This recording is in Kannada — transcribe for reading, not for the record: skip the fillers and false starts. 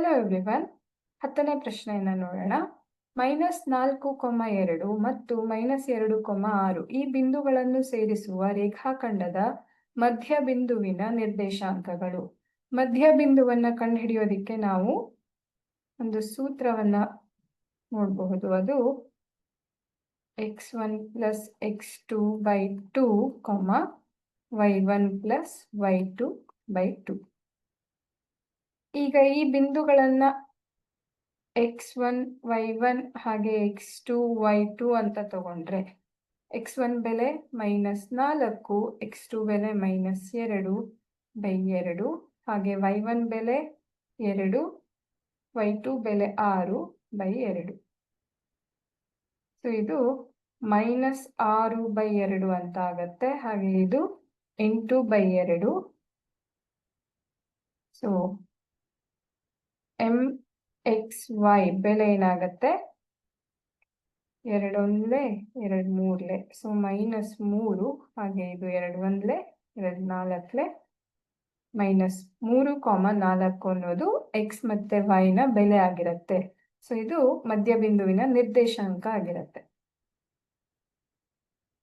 ಹಲೋ ಎವ್ರಿವನ್, 10ನೇ ಪ್ರಶ್ನೆಯನ್ನು ನೋಡೋಣ. -4,2 ಮತ್ತು -2,6 ಈ ಬಿಂದುಗಳನ್ನು ಸೇರಿಸುವ ರೇಖಾಖಂಡದ ಮಧ್ಯ ಬಿಂದುವಿನ ನಿರ್ದೇಶಾಂಕಗಳು. ಮಧ್ಯ ಬಿಂದುವನ್ನು ಕಂಡುಹಿಡಿಯೋದಿಕ್ಕೆ ನಾವು ಒಂದು ಸೂತ್ರವನ್ನ ನೋಡಬಹುದು. ಅದು x1 + x2/2, y1 + y2/2. ಈಗ ಈ ಬಿಂದುಗಳನ್ನ x1 y1 ಹಾಗೆ x2 y2 ಅಂತ ತಗೊಂಡ್ರೆ x1 ಬೆಲೆ -4, x2 ಬೆಲೆ -2/2 ಹಾಗೆ y1 ಬೆಲೆ 2, y2 ಬೆಲೆ 6/2. ಸೊ ಇದು -6/2 ಅಂತ ಆಗತ್ತೆ. ಹಾಗೆ ಇದು 8/2. ಸೊ mxy ಬೆಲೆ ಏನಾಗತ್ತೆ? 2 1 2 3 ಸೊ -3 ಹಾಗೆ ಇದು 2 1 2 4 -3, 4 ಅನ್ನೋದು x ಮತ್ತೆ y ನ ಬೆಲೆ ಆಗಿರುತ್ತೆ. ಸೊ ಇದು ಮಧ್ಯಬಿಂದುವಿನ ನಿರ್ದೇಶಾಂಕ ಆಗಿರುತ್ತೆ.